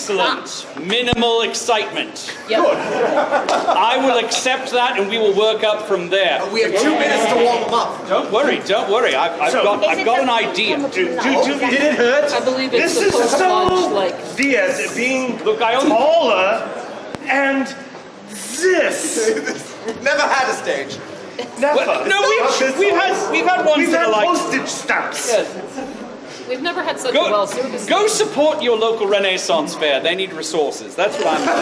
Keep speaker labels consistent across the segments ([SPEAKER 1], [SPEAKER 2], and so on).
[SPEAKER 1] Excellent. Minimal excitement.
[SPEAKER 2] Yep.
[SPEAKER 3] Good.
[SPEAKER 1] I will accept that and we will work up from there.
[SPEAKER 4] We have 2 minutes to warm them up.
[SPEAKER 1] Don't worry. I've got an idea.
[SPEAKER 3] Did it hurt?
[SPEAKER 2] I believe it's
[SPEAKER 3] This is
[SPEAKER 2] supposed to
[SPEAKER 3] so
[SPEAKER 2] launch like...
[SPEAKER 3] Diaz being
[SPEAKER 1] Look, I only...
[SPEAKER 3] taller and this.
[SPEAKER 4] Never had a stage.
[SPEAKER 3] Never.
[SPEAKER 1] Well, no, we've had ones
[SPEAKER 3] We've
[SPEAKER 1] that
[SPEAKER 3] had
[SPEAKER 1] are like...
[SPEAKER 3] postage stamps.
[SPEAKER 1] Yes.
[SPEAKER 2] We've never had such a well-serviced...
[SPEAKER 1] Go support your local Renaissance fair. They need resources. That's what I'm doing.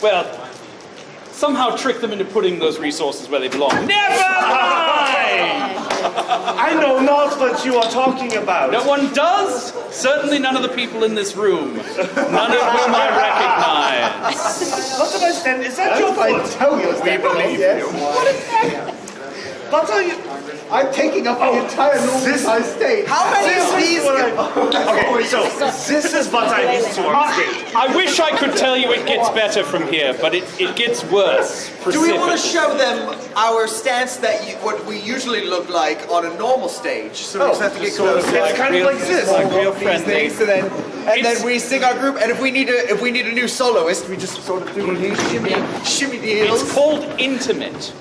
[SPEAKER 1] Well, somehow trick them into putting those resources where they belong. Never mind!
[SPEAKER 3] I know not what you are talking about.
[SPEAKER 1] No one does? Certainly none of the people in this room. None of whom I recognize.
[SPEAKER 3] What did I stand? Is that your foot?
[SPEAKER 5] tell you it's
[SPEAKER 3] We believe you.
[SPEAKER 5] What is that?
[SPEAKER 3] What are you?
[SPEAKER 5] I'm taking up the entire normal size stage.
[SPEAKER 4] How many of these?
[SPEAKER 3] Okay, so this is what I'm used to on stage.
[SPEAKER 1] I wish I could tell you it gets better from here, but it gets worse.
[SPEAKER 4] Do we want to
[SPEAKER 1] precipitously.
[SPEAKER 4] show them our stance what we usually look like on a normal stage? So we just have to get close.
[SPEAKER 3] It's kind of like this.
[SPEAKER 1] Like real
[SPEAKER 4] These
[SPEAKER 1] friendly.
[SPEAKER 4] things, and then we sing our group. And if we need a new soloist, we just sort of do these shimmy deals.
[SPEAKER 1] It's called intimate.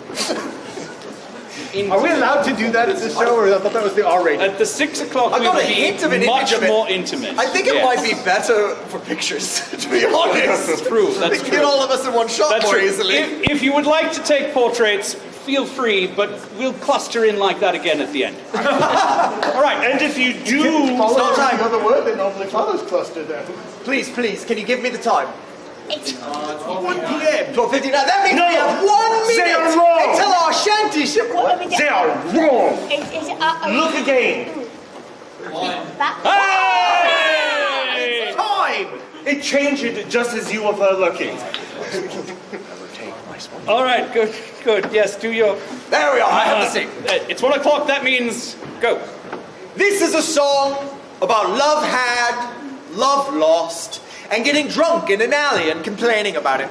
[SPEAKER 5] Are we allowed to do that at this show, or I thought that was the R rating?
[SPEAKER 1] At the 6 o'clock,
[SPEAKER 4] I
[SPEAKER 1] we
[SPEAKER 4] got
[SPEAKER 1] will
[SPEAKER 4] a hint of an
[SPEAKER 1] be
[SPEAKER 4] image
[SPEAKER 1] much
[SPEAKER 4] of it.
[SPEAKER 1] more intimate.
[SPEAKER 4] I think it
[SPEAKER 1] Yes.
[SPEAKER 4] might be better for pictures, to be honest.
[SPEAKER 1] That's true.
[SPEAKER 4] We
[SPEAKER 1] That's
[SPEAKER 4] can
[SPEAKER 1] true.
[SPEAKER 4] get all of us in one shot
[SPEAKER 1] That's
[SPEAKER 4] more
[SPEAKER 1] true.
[SPEAKER 4] easily.
[SPEAKER 1] If you would like to take portraits, feel free, but we'll cluster in like that again at the end.
[SPEAKER 3] All right, and if you do,
[SPEAKER 5] Follow time. Another word that normally follows cluster there.
[SPEAKER 4] Please, can you give me the time?
[SPEAKER 6] It's
[SPEAKER 4] 1 p.m. 12:59. That means
[SPEAKER 3] No,
[SPEAKER 4] we have 1
[SPEAKER 3] they
[SPEAKER 4] minute
[SPEAKER 3] are wrong.
[SPEAKER 4] until our shanty ship.
[SPEAKER 6] what are we doing?
[SPEAKER 3] they are wrong.
[SPEAKER 6] It's
[SPEAKER 3] Look again.
[SPEAKER 6] that.
[SPEAKER 1] Hey!
[SPEAKER 3] Time. It changed just as you were looking.
[SPEAKER 1] All right, good. Yes, do your...
[SPEAKER 4] There we are. I have the seat.
[SPEAKER 1] It's 1 o'clock, that means go.
[SPEAKER 4] This is a song about love had, love lost, and getting drunk in an alley and complaining about it.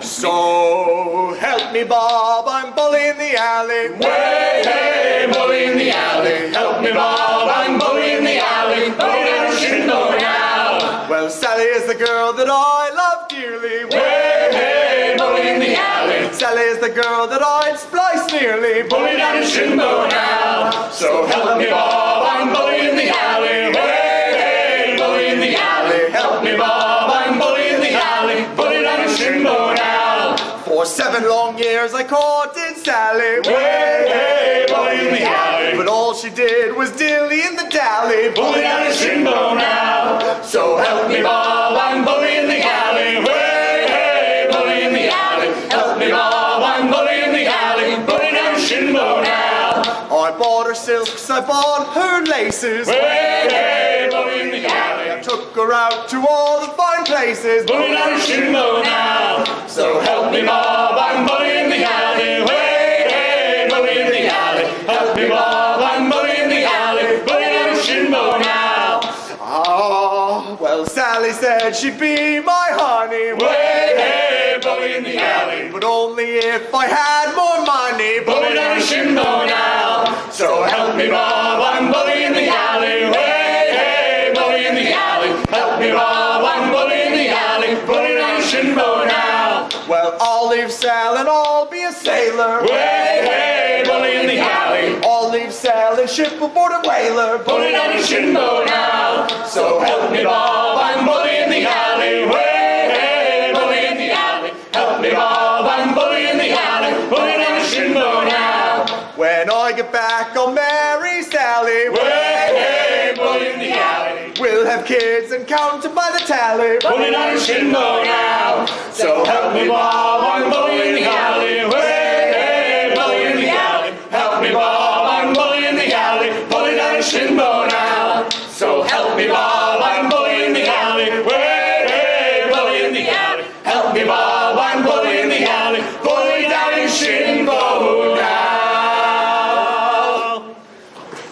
[SPEAKER 4] So help me, Bob, I'm bully in the alley.
[SPEAKER 7] Hey, hey, bully in the alley. Help me, Bob, I'm bully in the alley. Bully down Shingo now.
[SPEAKER 4] Well, Sally is the girl that I love dearly.
[SPEAKER 7] Hey, hey, bully in the alley.
[SPEAKER 4] Sally is the girl that I'd splice nearly.
[SPEAKER 7] Bully down Shingo now. So help me, Bob, I'm bully in the alley. Hey, hey, bully in the alley. Help me, Bob, I'm bully in the alley. Bully down Shingo now.
[SPEAKER 4] For 7 long years I courted Sally.
[SPEAKER 7] Hey, hey, bully in the alley.
[SPEAKER 4] But all she did was dilly in the dally.
[SPEAKER 7] Bully down Shingo now. So help me, Bob, I'm bully in the alley. Hey, hey, bully in the alley. Help me, Bob, I'm bully in the alley. Bully down Shingo now.
[SPEAKER 4] I bought her silks, I bought her laces.
[SPEAKER 7] Hey, hey, bully in the alley.
[SPEAKER 4] I took her out to all the fine places.
[SPEAKER 7] Bully down Shingo now. So help me, Bob, I'm bully in the alley. Hey, hey, bully in the alley. Help me, Bob, I'm bully in the alley. Bully down Shingo now.
[SPEAKER 4] Ah, well, Sally said she'd be my honey.
[SPEAKER 7] Hey, hey, bully in the alley.
[SPEAKER 4] But only if I had more money.
[SPEAKER 7] Bully down Shingo now. So help me, Bob, I'm bully in the alley. Hey, hey, bully in the alley. Help me, Bob, I'm bully in the alley. Bully down Shingo now.
[SPEAKER 4] Well, I'll leave Sal and I'll be a sailor.
[SPEAKER 7] Hey, hey, bully in the alley.
[SPEAKER 4] I'll leave Sal and ship aboard a whaler.
[SPEAKER 7] Bully down Shingo now. So help me, Bob, I'm bully in the alley. Hey, hey, bully in the alley. Help me, Bob, I'm bully in the alley. Bully down Shingo now.
[SPEAKER 4] When I get back, I'll marry Sally.
[SPEAKER 7] Hey, hey, bully in the alley.
[SPEAKER 4] We'll have kids and count them by the tally.
[SPEAKER 7] Bully down Shingo now. So help me, Bob, I'm bully in the alley. Hey, hey, bully in the alley. Help me, Bob, I'm bully in the alley. Bully down Shingo now. So help me, Bob, I'm bully in the alley. Hey, hey, bully in the alley. Help me, Bob, I'm bully in the alley. Bully down Shingo now.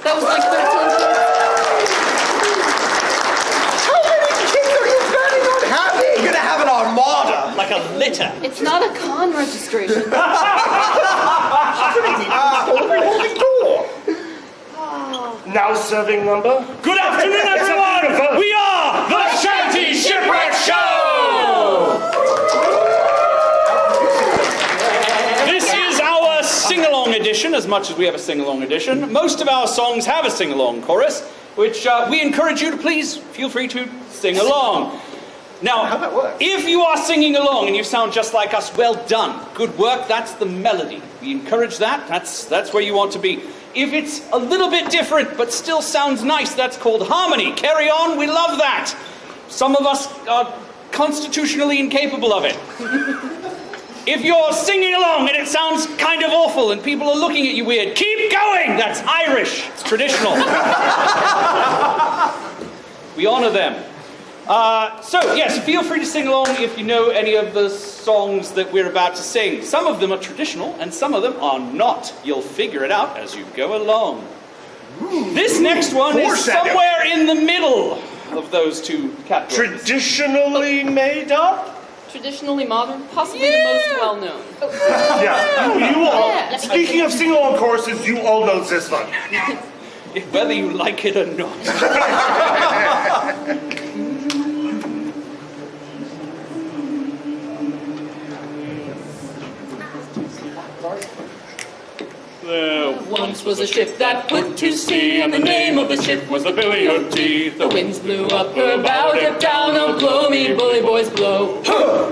[SPEAKER 2] That was like 13
[SPEAKER 4] How many kids are you planning on having? You're gonna have an armada.
[SPEAKER 1] Like a litter.
[SPEAKER 2] It's not a con registration.
[SPEAKER 3] now serving number.
[SPEAKER 7] Good afternoon, everyone! We are the Shanty Shipwreck Show! This is our sing-along edition, as much as we have a sing-along edition. Most of our songs have a sing-along chorus, which we encourage you to please feel free to sing along. Now,
[SPEAKER 5] How'd that work?
[SPEAKER 1] if you are singing along and you sound just like us, well done. Good work, that's the melody. We encourage that, that's where you want to be. If it's a little bit different but still sounds nice, that's called harmony. Carry on, we love that. Some of us are constitutionally incapable of it. If you're singing along and it sounds kind of awful and people are looking at you weird, keep going! That's Irish. It's traditional. We honor them. So, yes, feel free to sing along if you know any of the songs that we're about to sing. Some of them are traditional and some of them are not. You'll figure it out as you go along. This next one is somewhere in the middle of those two categories.
[SPEAKER 3] Traditionally made up?
[SPEAKER 2] Traditionally modern, possibly the most well-known.
[SPEAKER 3] Yeah. You all, speaking of sing-along choruses, you all know this one.
[SPEAKER 1] Whether you like it or not.
[SPEAKER 7] There
[SPEAKER 2] Once was a ship that put to sea, and the name of the ship
[SPEAKER 7] was the Billy o' Tea.
[SPEAKER 2] The winds blew up her bow, dipped down, oh blow me, bully boys blow.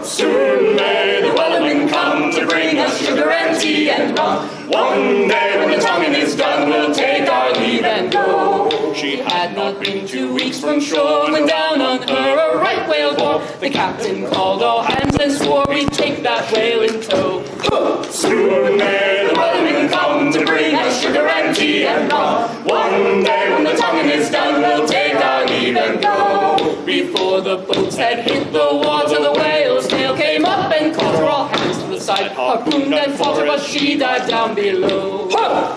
[SPEAKER 7] Soon may the wellerman come to bring us sugar and tea and rum. One day when the tonguing is done, we'll take our leave and go.
[SPEAKER 2] She had not been 2 weeks from shore when down on her a right whale bore. The captain called all hands and swore we'd take that whale in tow.
[SPEAKER 7] Soon may the wellerman come to bring us sugar and tea and rum. One day when the tonguing is done, we'll take our leave and go.
[SPEAKER 2] Before the boats had hit the water, the whale's tail came up and caught her, all hands to the side, harpooned and fought her, but she dived down below.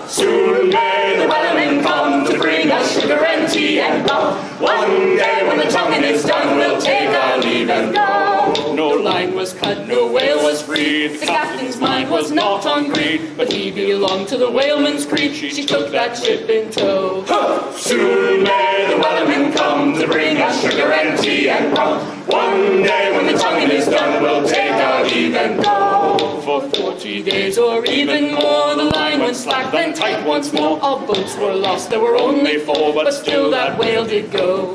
[SPEAKER 7] Soon may the wellerman come to bring us sugar and tea and rum. One day when the tonguing is done, we'll take our leave and go.
[SPEAKER 2] No line was cut, no whale was freed. The captain's mind was not on greed, but he belonged to the whaleman's creed. She took that ship in tow.
[SPEAKER 7] Soon may the wellerman come to bring us sugar and tea and rum. One day when the tonguing is done, we'll take our leave and go.
[SPEAKER 2] For 40 days or even more, the line went slack, then tight once more. All boats were lost, there were only 4, but still that whale did go.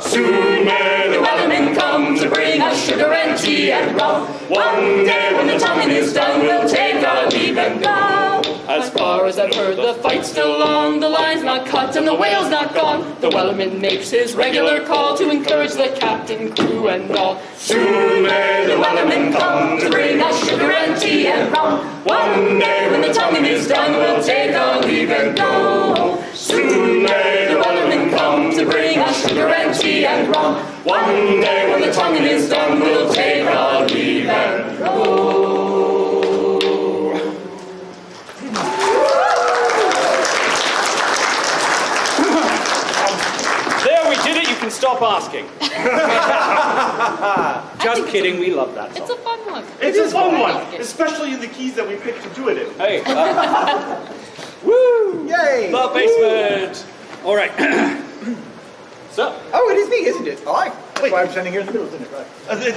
[SPEAKER 7] Soon may the wellerman come to bring us sugar and tea and rum. One day when the tonguing is done, we'll take our leave and go.
[SPEAKER 2] As far as I've heard, the fight's still on. The line's not cut and the whale's not gone. The wellerman makes his regular call to encourage the captain, crew, and all.
[SPEAKER 7] Soon may the wellerman come to bring us sugar and tea and rum. One day when the tonguing is done, we'll take our leave and go. Soon may the wellerman come to bring us sugar and tea and rum. One day when the tonguing is done, we'll take our leave and go.
[SPEAKER 1] There, we did it, you can stop asking. Just kidding, we love that
[SPEAKER 2] It's
[SPEAKER 1] song.
[SPEAKER 2] a fun one.
[SPEAKER 3] It's a fun one,
[SPEAKER 2] like it.
[SPEAKER 3] especially in the keys that we picked to do it in.
[SPEAKER 1] Hey, woo!
[SPEAKER 5] Yay!
[SPEAKER 1] The basement! Alright. So,
[SPEAKER 5] Oh, it is me, isn't it? All right. That's why I'm standing here in the middle, isn't it? Right.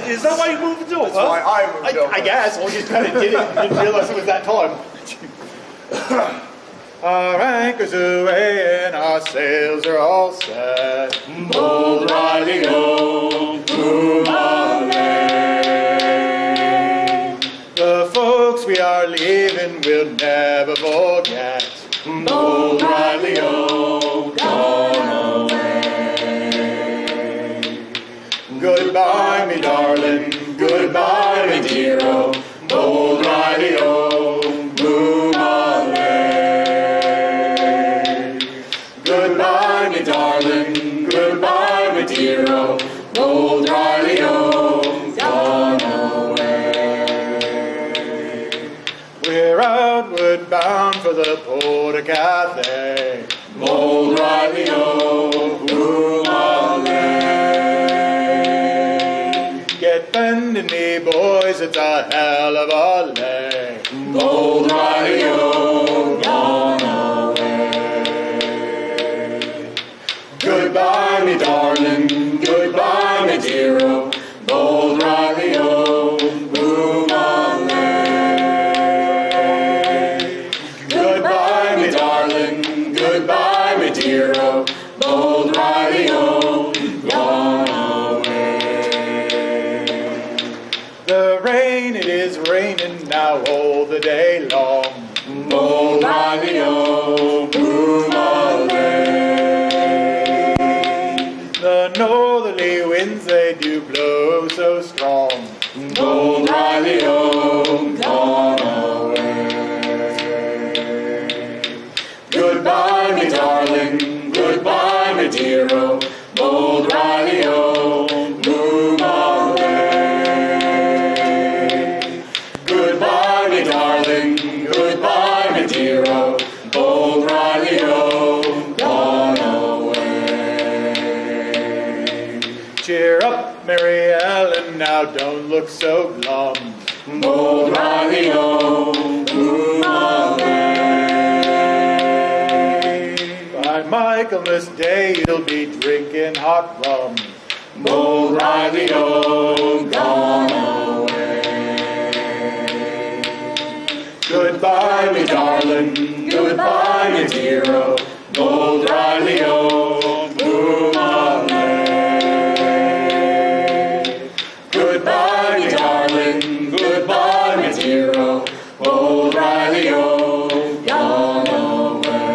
[SPEAKER 3] Is that why you moved to it?
[SPEAKER 5] That's why I moved over. I guess. Well, you kind of did it. Didn't realize it was that time. Our anchor's away and our sails are all set.
[SPEAKER 7] Bold riding home, boom
[SPEAKER 5] The folks we are leaving will never forget.
[SPEAKER 7] Bold riding home, gone away.
[SPEAKER 5] Goodbye, me darling.
[SPEAKER 7] Goodbye, me dear-o. Bold riding home, boom Goodbye, me darling. Goodbye, me dear-o. Bold riding home, gone away.
[SPEAKER 5] We're outward bound for the Porter Cafe.
[SPEAKER 7] Bold riding home, boom
[SPEAKER 5] Get bending me, boys, it's a hell of a lay.
[SPEAKER 7] Bold riding home, gone away. me darling, goodbye, me dear-o, bold Riley-o, boom away. Goodbye, me darling, goodbye, me dear-o, bold Riley-o, gone away.
[SPEAKER 5] The rain, it is raining now all the day long.
[SPEAKER 7] Bold Riley-o, boom away.
[SPEAKER 5] The northerly winds, they do blow so strong.
[SPEAKER 7] Bold Riley-o, gone away. Goodbye, me darling, goodbye, me dear-o, bold Riley-o, boom away. Goodbye, me darling, goodbye, me dear-o, bold Riley-o, gone away.
[SPEAKER 5] Cheer up, Mary Ellen, now don't look so glum.
[SPEAKER 7] Bold Riley-o, boom away.
[SPEAKER 5] By Michaelmas Day, you'll be drinking hot rum.
[SPEAKER 7] Bold Riley-o, gone away. Goodbye, me darling, goodbye, me dear-o, bold Riley-o, boom away. Goodbye, me darling, goodbye, me dear-o, bold Riley-o, gone away.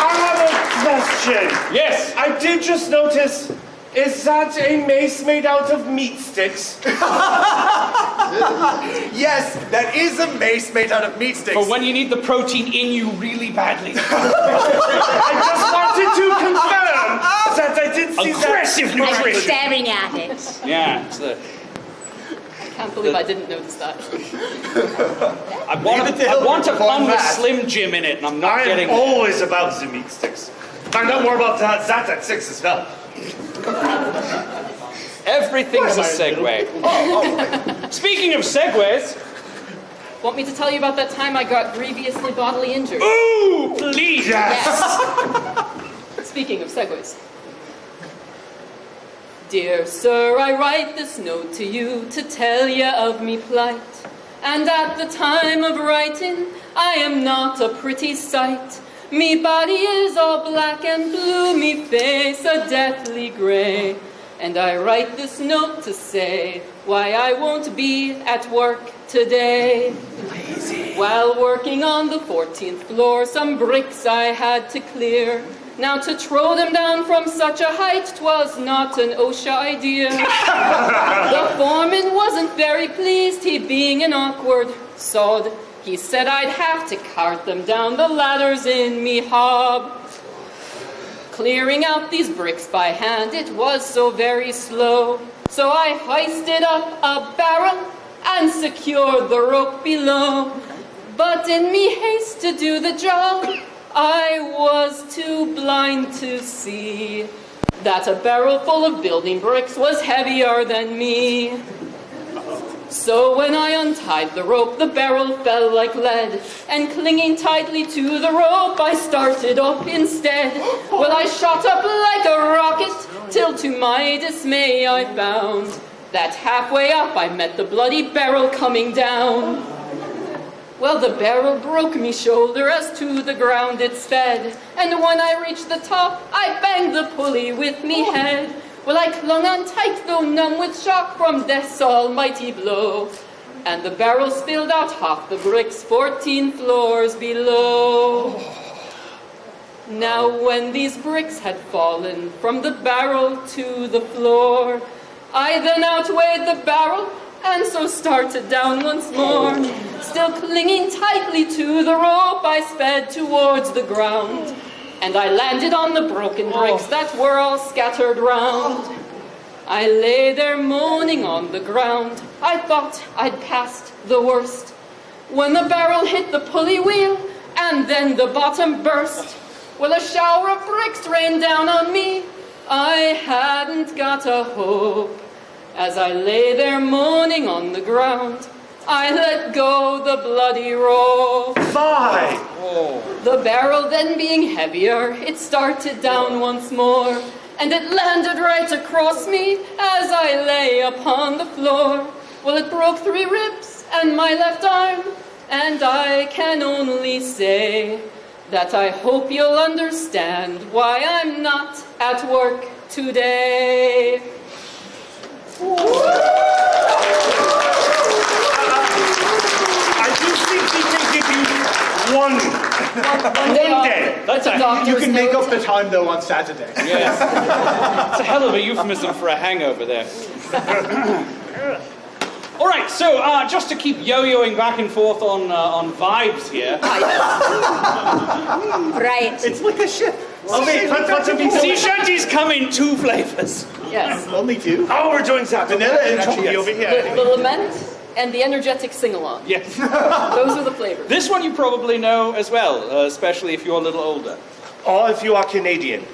[SPEAKER 3] I have a question.
[SPEAKER 1] Yes.
[SPEAKER 3] I did just notice, is that a mace made out of meat sticks?
[SPEAKER 4] Yes, that is a mace made out of meat sticks.
[SPEAKER 1] For when you need the protein in you really badly.
[SPEAKER 3] I just wanted to confirm that I did see
[SPEAKER 1] Aggressive
[SPEAKER 6] I'm
[SPEAKER 1] nutrition.
[SPEAKER 6] staring at it.
[SPEAKER 1] Yeah. It's the,
[SPEAKER 2] I can't believe I didn't notice that.
[SPEAKER 1] I want a fun with Slim Jim in it, and I'm not
[SPEAKER 3] I
[SPEAKER 1] getting
[SPEAKER 3] am always about the meat sticks. Find out more about that at 6 as well.
[SPEAKER 1] Everything's a segue. Speaking of segues,
[SPEAKER 2] Want me to tell you about that time I got grievously bodily injured?
[SPEAKER 1] ooh, please.
[SPEAKER 2] Yes. Speaking of segues. Dear sir, I write this note to you to tell you of me plight. And at the time of writing, I am not a pretty sight. Me body is all black and blue, me face a deathly grey. And I write this note to say why I won't be at work today. While working on the 14th floor, some bricks I had to clear. Now to throw them down from such a height, 'twas not an OSHA idea. The foreman wasn't very pleased, he being an awkward sod. He said I'd have to cart them down the ladders in me hob. Clearing out these bricks by hand, it was so very slow. So I hoisted up a barrel and secured the rope below. But in me haste to do the job, I was too blind to see that a barrel full of building bricks was heavier than me. So when I untied the rope, the barrel fell like lead, and clinging tightly to the rope, I started up instead. Well, I shot up like a rocket, till to my dismay I found that halfway up I met the bloody barrel coming down. Well, the barrel broke me shoulder as to the ground it sped, and when I reached the top, I banged the pulley with me head. Well, I clung on tight, though numb with shock from death's almighty blow, and the barrel spilled out half the bricks 14 floors below. Now when these bricks had fallen from the barrel to the floor, I then outweighed the barrel, and so started down once more. Still clinging tightly to the rope, I sped towards the ground, and I landed on the broken bricks that were all scattered round. I lay there moaning on the ground. I thought I'd passed the worst, when the barrel hit the pulley wheel, and then the bottom burst. Well, a shower of bricks rained down on me. I hadn't got a hope, As I lay there moaning on the ground, I let go the bloody rope.
[SPEAKER 3] Fine.
[SPEAKER 2] The barrel then being heavier, it started down once more, and it landed right across me as I lay upon the floor. Well, it broke 3 ribs and my left arm, and I can only say that I hope you'll understand why I'm not at work today.
[SPEAKER 3] I do think we can give you one day.
[SPEAKER 2] That's a
[SPEAKER 5] You
[SPEAKER 2] doctor's
[SPEAKER 5] can make
[SPEAKER 2] note.
[SPEAKER 5] up the time, though, on Saturday.
[SPEAKER 1] Yes. It's a hell of a euphemism for a hangover there. All right, so just to keep yo-yoing back and forth on vibes here.
[SPEAKER 6] Right.
[SPEAKER 5] It's like a ship.
[SPEAKER 3] Okay,
[SPEAKER 1] Sea shanties come in 2 flavors.
[SPEAKER 2] Yes.
[SPEAKER 5] Only 2.
[SPEAKER 3] Oh, we're doing that.
[SPEAKER 5] Vanilla and
[SPEAKER 3] Actually,
[SPEAKER 5] chocolate.
[SPEAKER 3] over here.
[SPEAKER 2] The lament and the energetic sing-along.
[SPEAKER 1] Yes.
[SPEAKER 2] Those are the flavors.
[SPEAKER 1] This one you probably know as well, especially if you're a little older.
[SPEAKER 3] Or if you are Canadian.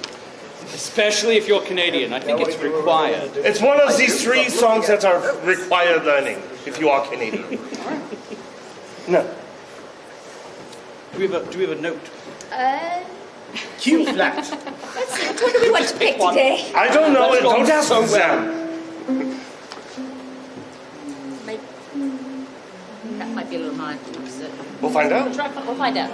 [SPEAKER 1] Especially if you're Canadian. I think it's required.
[SPEAKER 3] It's one of these 3 songs that are required learning if you are Canadian. No.
[SPEAKER 1] Do we have a note?
[SPEAKER 5] Q flat.
[SPEAKER 6] What do we want to pick today?
[SPEAKER 3] I don't know.
[SPEAKER 1] That's gone
[SPEAKER 3] Don't ask
[SPEAKER 1] so
[SPEAKER 3] Sam.
[SPEAKER 6] That might be a little hard to say.
[SPEAKER 3] We'll find out.
[SPEAKER 6] We'll find out.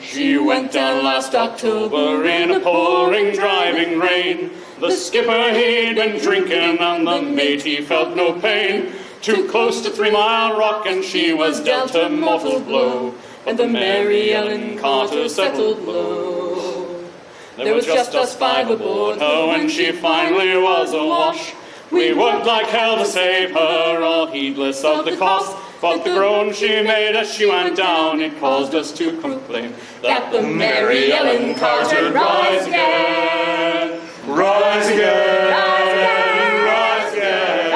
[SPEAKER 7] She went down last October in a pouring, driving rain. The skipper he'd been drinking and the mate he felt no pain. Too close to 3 Mile Rock and she was dealt a mortal blow. And the Mary Ellen Carter settled low. There was just us 5 aboard her when she finally was awash. We worked like hell to save her, all heedless of the cost. But the groan she made as she went down, it caused us to complain that the Mary Ellen Carter rise again, rise again, rise again,
[SPEAKER 6] Rise again.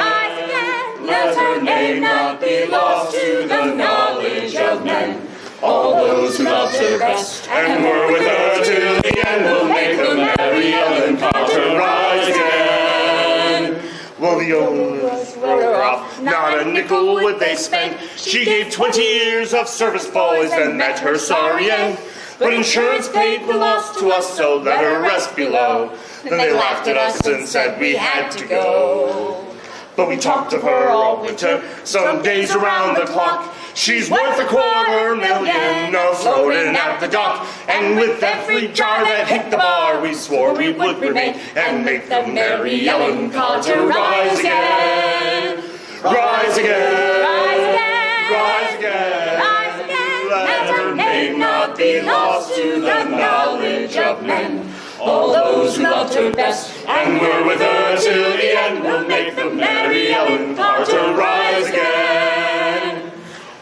[SPEAKER 7] let her name not be lost to the knowledge of men. All those who loved her best and were with her till the end will make the Mary Ellen Carter rise again.
[SPEAKER 3] Well, the owners wrote her off. Not a nickel would they spend. She gave 20 years of service, boys, and met her sorry end. But insurance paid the loss to us, so let her rest below. Then they laughed at us and said we had to go. But we talked of her all winter, some days around the clock. She's worth $250,000 floating at the dock. And with every jar that hit the bar, we swore we would remain and make the Mary Ellen Carter rise again. Rise again.
[SPEAKER 6] Rise again.
[SPEAKER 3] Rise again.
[SPEAKER 6] Rise again.
[SPEAKER 3] Let her name not be lost to the knowledge of men. All those who loved her best and were with her till the end will make the Mary Ellen Carter rise again.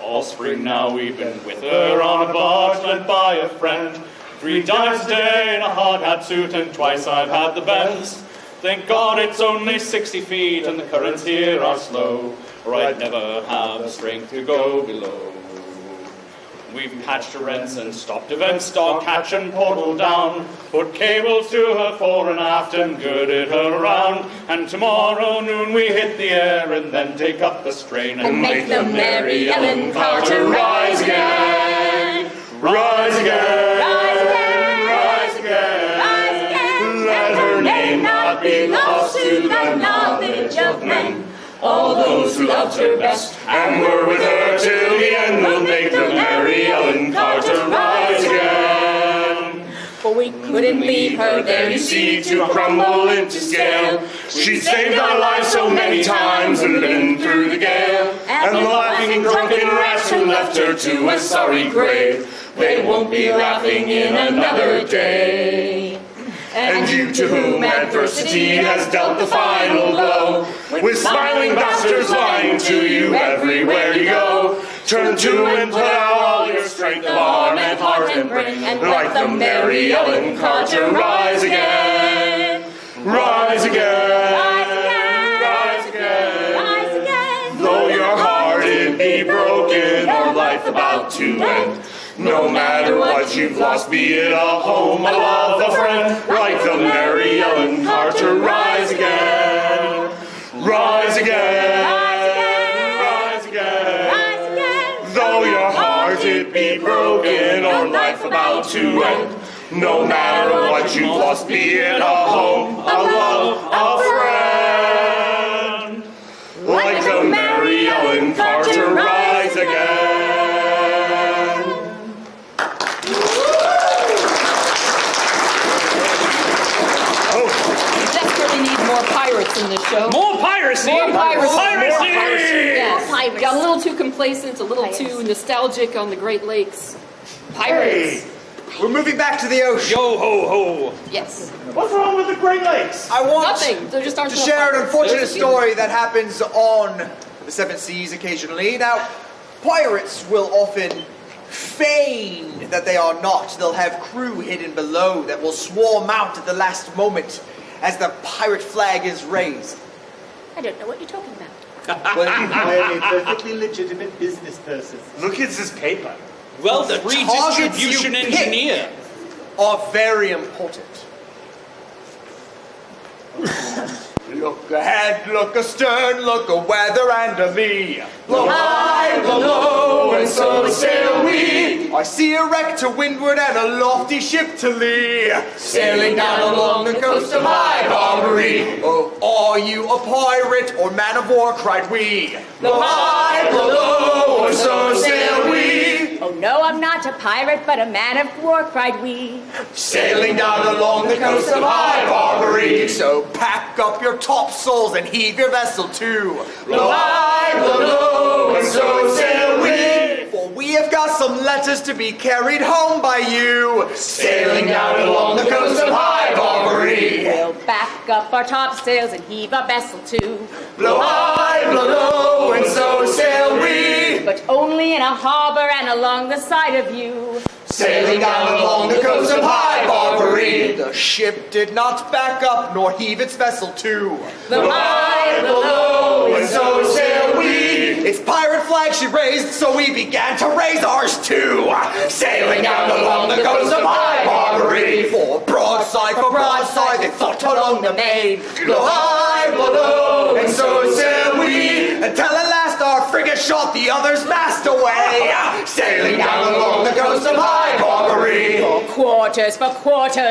[SPEAKER 7] All spring now we've been with her on a barge led by a friend. 3 times a day in a hard hat suit and twice I've had the bends. Thank God it's only 60 feet and the currents here are slow, or I'd never have the strength to go below. We've patched her ends and stopped events, stock hatch and portal down, put cables to her fore and aft and girded her around. And tomorrow noon we hit the air and then take up the strain and make the Mary Ellen Carter rise again. Rise again.
[SPEAKER 6] Rise again.
[SPEAKER 3] Rise again.
[SPEAKER 6] Rise again.
[SPEAKER 3] Let her name not be lost to the knowledge of men. All those who loved her best and were with her till the end will make the Mary Ellen Carter rise again.
[SPEAKER 6] For we couldn't leave her there,
[SPEAKER 3] You see, to crumble into scale. She saved our lives so many times and been through the gale. And the laughing drunken rats who left her to a sorry grave, they won't be laughing in another day. And you to whom adversity has dealt the final blow, with smiling bastards lying to you everywhere you go, turn to and put out all your strength of arm and heart and brain, and like the Mary Ellen Carter rise again. Rise again.
[SPEAKER 6] Rise again.
[SPEAKER 3] Rise again.
[SPEAKER 6] Rise again.
[SPEAKER 3] Though your heart it be broken or life about to end, No matter what you've lost, be it a home, a love, a friend, like the Mary Ellen Carter, rise again, rise again, rise again. Though your heart it be broken or life about to end, no matter what you've lost, be it a home, a love, a friend, like the Mary Ellen Carter, rise again.
[SPEAKER 2] More pirates in this show.
[SPEAKER 1] More piracy!
[SPEAKER 2] More piracy!
[SPEAKER 1] Piracy!
[SPEAKER 2] Yes.
[SPEAKER 6] Pirates.
[SPEAKER 2] Got a little too complacent, a little too nostalgic on the Great Lakes. Pirates.
[SPEAKER 4] Hey, we're moving back to the ocean.
[SPEAKER 1] Yo ho ho!
[SPEAKER 2] Yes.
[SPEAKER 3] What's wrong with the Great Lakes?
[SPEAKER 4] I want
[SPEAKER 2] Nothing. There just aren't
[SPEAKER 4] to
[SPEAKER 2] enough
[SPEAKER 4] share an
[SPEAKER 2] pirates.
[SPEAKER 4] unfortunate story that happens on the Seven Seas occasionally. Now, pirates will often feign that they are not. They'll have crew hidden below that will swarm out at the last moment as the pirate flag is raised.
[SPEAKER 6] I don't know what you're talking about.
[SPEAKER 5] I am a perfectly legitimate business person.
[SPEAKER 3] Look at this paper.
[SPEAKER 1] Well,
[SPEAKER 4] The
[SPEAKER 1] free
[SPEAKER 4] targets
[SPEAKER 1] distribution
[SPEAKER 4] you pick
[SPEAKER 1] engineer.
[SPEAKER 4] Are very important. Look ahead, look astern, look a weather and a lee.
[SPEAKER 3] Blow high, blow low, and so sail we.
[SPEAKER 4] I see a wreck to windward and a lofty ship to lee.
[SPEAKER 3] Sailing down along the coast of High Barbary.
[SPEAKER 4] Oh, are you a pirate or man of war? Cried we.
[SPEAKER 3] Blow high, blow low, and so sail we.
[SPEAKER 6] Oh no, I'm not a pirate, but a man of war, cried we.
[SPEAKER 3] Sailing down along the coast of High Barbary.
[SPEAKER 4] So pack up your topsails and heave your vessel to.
[SPEAKER 3] Blow high, blow low, and so sail we.
[SPEAKER 4] For we have got some letters to be carried home by you.
[SPEAKER 3] Sailing down along the coast of High Barbary.
[SPEAKER 6] We'll back up our topsails and heave our vessel to.
[SPEAKER 3] Blow high, blow low, and so sail we.
[SPEAKER 6] But only in a harbor and along the side of you.
[SPEAKER 3] Sailing down along the coast of High Barbary.
[SPEAKER 4] The ship did not back up nor heave its vessel to.
[SPEAKER 3] Blow high, blow low, and so sail we.
[SPEAKER 4] Its pirate flag she raised, so we began to raise ours too.
[SPEAKER 3] Sailing down along the coast of High Barbary.
[SPEAKER 4] For broadside, they fought along the main.
[SPEAKER 3] Blow high, blow low, and so sail we.
[SPEAKER 4] Until at last our frigate shot the other's mast away.
[SPEAKER 3] Sailing down along the coast of High Barbary.
[SPEAKER 6] For quarters,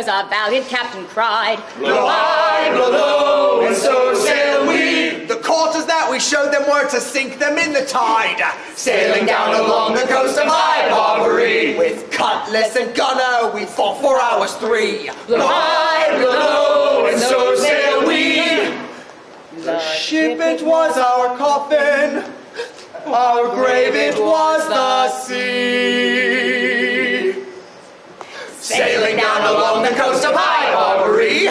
[SPEAKER 6] our valiant captain cried.
[SPEAKER 3] Blow high, blow low, and so sail we.
[SPEAKER 4] The quarters that we showed them were to sink them in the tide.
[SPEAKER 3] Sailing down along the coast of High Barbary.
[SPEAKER 4] With cutlass and gunner, we fought for hours 3.
[SPEAKER 3] Blow high, blow low, and so sail we.
[SPEAKER 4] The ship it was our coffin, our grave it was the sea.
[SPEAKER 3] Sailing down along the coast of High Barbary.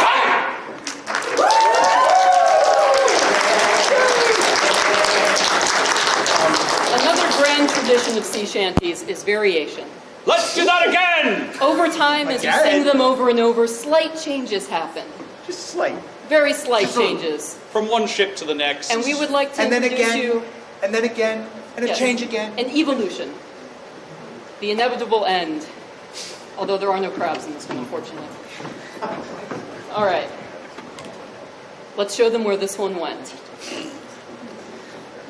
[SPEAKER 2] Another grand tradition of sea shanties is variation.
[SPEAKER 1] Let's do that again!
[SPEAKER 2] Over time, as you sing them over and over, slight changes happen.
[SPEAKER 4] Just slight.
[SPEAKER 2] Very slight changes.
[SPEAKER 1] From one ship to the next.
[SPEAKER 2] And we would like to
[SPEAKER 4] And then
[SPEAKER 2] introduce
[SPEAKER 4] again,
[SPEAKER 2] you
[SPEAKER 4] and then again, and a
[SPEAKER 2] Yes.
[SPEAKER 4] change again.
[SPEAKER 2] an evolution. The inevitable end. Although there are no crabs in this one, unfortunately. All right. Let's show them where this one went.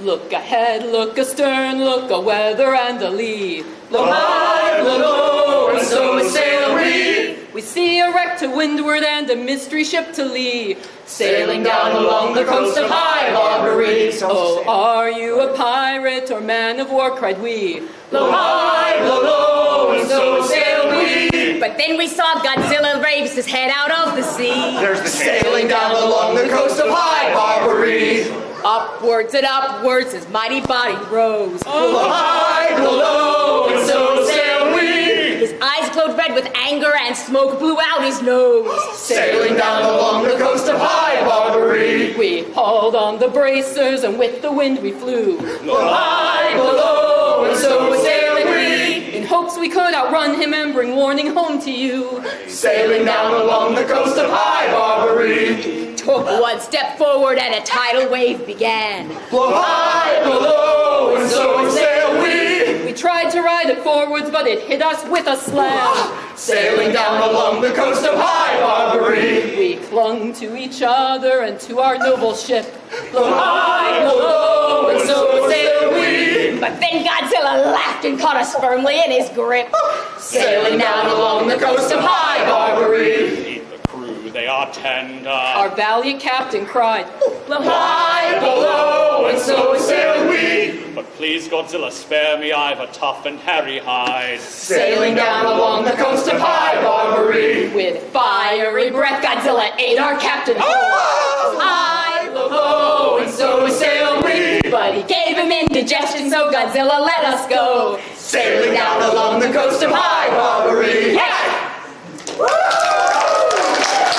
[SPEAKER 2] Look ahead, look astern, look a weather and a lee.
[SPEAKER 3] Blow high, blow low, and so sail we.
[SPEAKER 2] We see a wreck to windward and a mystery ship to lee.
[SPEAKER 3] Sailing down along the coast of High Barbary.
[SPEAKER 2] Oh, are you a pirate or man of war? Cried we.
[SPEAKER 3] Blow high, blow low, and so sail we.
[SPEAKER 6] But then we saw Godzilla raise his head out of the sea.
[SPEAKER 3] There's the sailing down along the coast of High Barbary.
[SPEAKER 6] Upwards and upwards his mighty body rose.
[SPEAKER 3] Blow high, blow low, and so sail we.
[SPEAKER 6] His eyes glowed red with anger and smoke blew out his nose.
[SPEAKER 3] Sailing down along the coast of High Barbary.
[SPEAKER 2] We hauled on the bracers and with the wind we flew.
[SPEAKER 3] Blow high, blow low, and so sail we.
[SPEAKER 2] In hopes we could outrun him and bring warning home to you.
[SPEAKER 3] Sailing down along the coast of High Barbary.
[SPEAKER 6] Took one step forward and a tidal wave began.
[SPEAKER 3] Blow high, blow low, and so sail we.
[SPEAKER 2] We tried to ride it forwards, but it hit us with a slam.
[SPEAKER 7] Sailing down along the coast of High Barbary.
[SPEAKER 2] We clung to each other and to our noble ship. Blow high, blow low, and so sail we.
[SPEAKER 6] But then Godzilla laughed and caught us firmly in his grip.
[SPEAKER 7] Sailing down along the coast of High Barbary.
[SPEAKER 1] The crew, they are tender.
[SPEAKER 2] Our valiant captain cried,
[SPEAKER 6] Blow
[SPEAKER 7] High, blow low, and so sail we.
[SPEAKER 1] But please, Godzilla, spare me, I've a tough and hairy hide.
[SPEAKER 7] Sailing down along the coast of High Barbary.
[SPEAKER 2] with fiery breath, Godzilla ate our captain whole.
[SPEAKER 6] high,
[SPEAKER 7] Blow low, and so sail we.
[SPEAKER 6] but he gave him indigestion, so Godzilla let us go.
[SPEAKER 7] Sailing down along the coast of High Barbary.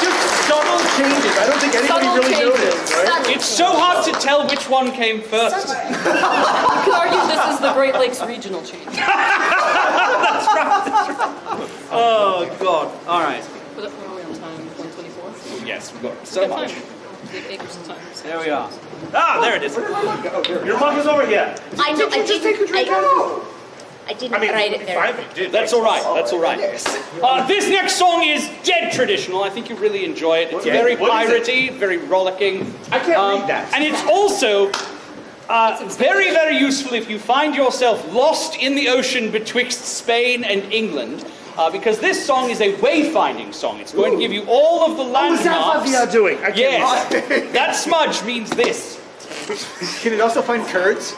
[SPEAKER 5] Just subtle changes. I don't think anybody
[SPEAKER 2] Subtle
[SPEAKER 5] really
[SPEAKER 2] changes.
[SPEAKER 5] noticed, right?
[SPEAKER 1] It's so hard to tell which one came first.
[SPEAKER 2] You could argue this is the Great Lakes regional change.
[SPEAKER 1] Oh, God. All right.
[SPEAKER 2] What are we on time? 124?
[SPEAKER 1] Yes, we've got so much.
[SPEAKER 2] Acres of time.
[SPEAKER 1] There we are. Ah, there it is.
[SPEAKER 3] Your mug is over here.
[SPEAKER 6] I know, I
[SPEAKER 3] Just take a drink out.
[SPEAKER 6] I didn't write it there.
[SPEAKER 3] Fine, but you did.
[SPEAKER 1] That's all right. That's all right. This next song is dead traditional. I think you really enjoy it. It's very
[SPEAKER 3] What is it?
[SPEAKER 1] piratey, very rollicking.
[SPEAKER 3] I can't read that.
[SPEAKER 1] And it's also very, very useful if you find yourself lost in the ocean betwixt Spain and England. Because this song is a wayfinding song. It's going to give you all of the landmarks.
[SPEAKER 3] Is that what we are doing? I can't
[SPEAKER 1] Yes. That smudge means this.
[SPEAKER 5] Can it also find curds?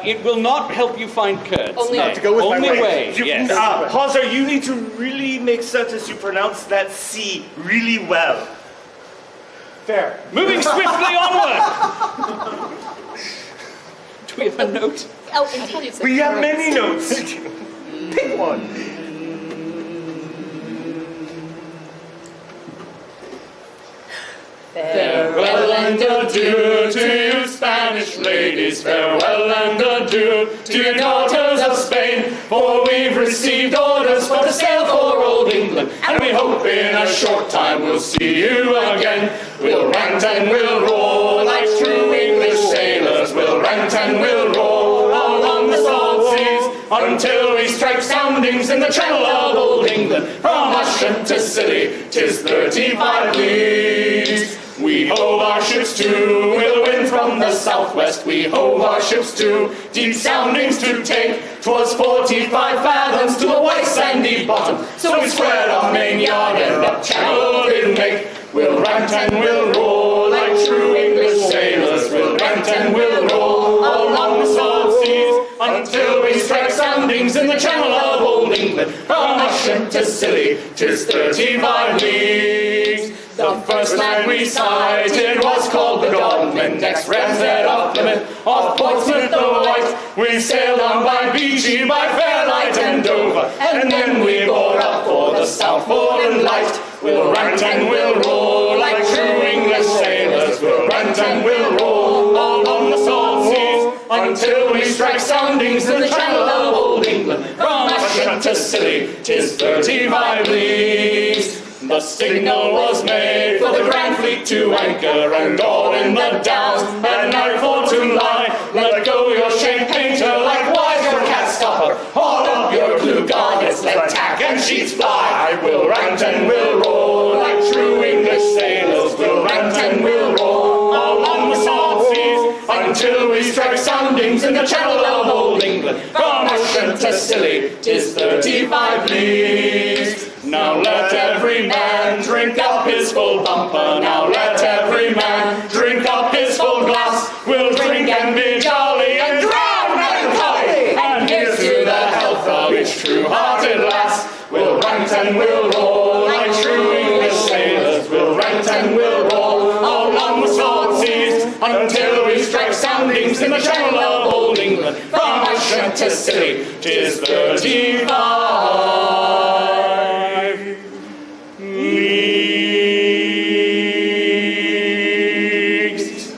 [SPEAKER 1] It will not help you find curds.
[SPEAKER 2] Only
[SPEAKER 1] No.
[SPEAKER 2] way.
[SPEAKER 5] To go with my
[SPEAKER 1] Only
[SPEAKER 5] way.
[SPEAKER 1] way. Yes.
[SPEAKER 3] Hauser, you need to really make certain you pronounce that C really well.
[SPEAKER 5] Fair.
[SPEAKER 1] Moving swiftly onward. Do we have a note?
[SPEAKER 6] Oh, indeed.
[SPEAKER 3] We have many notes. Pick one.
[SPEAKER 7] Farewell and adieu to you Spanish ladies, farewell and adieu to your daughters of Spain, for we've received orders for to sail for old England, and we hope in a short time we'll see you again. We'll rant and we'll roar like true English sailors, we'll rant and we'll roar along the salt seas, until we strike soundings in the channel of old England. From Ushant to Scilly, 'tis 35 leagues. We hove our ships to, with a wind from the southwest. We hove our ships to, deep soundings to take. 'Twas 45 fathoms to the white sandy bottom, so we squared our main yard and up channel did make. We'll rant and we'll roar like true English sailors. We'll rant and we'll roar along the salt seas, until we strike soundings in the channel of old England. From Ushant to Scilly, 'tis 35 leagues. The first land we sighted was called the Godman, next Ramshead off Plymouth, off Portsmouth the White. We sailed on by Beachy, by Fairlight and Dover, and then we bore up for the Southforeland Light. We'll rant and we'll roar like true English sailors. We'll rant and we'll roar all on the salt seas, until we strike soundings in the channel of old England. From Ushant to Scilly, 'tis 35 leagues. The signal was made for the Grand Fleet to anchor, and all in the Downs at night for to lie. Let go your shade painter, likewise your cat stopper. Haul up your blue garnets, let tack and sheets fly. We'll rant and we'll roar like true English sailors. We'll rant and we'll roar along the salt seas, until we strike soundings in the channel of old England. From Ushant to Scilly, 'tis 35 leagues. Now let every man drink up his full bumper. Now let every man drink up his full glass. We'll drink and be jolly and drown melancholy, and here's to the health of each true-hearted lass. We'll rant and we'll roar like true English sailors. We'll rant and we'll roar along the salt seas, until we strike soundings in the channel of old England. From Ushant to Scilly, 'tis 35 leagues.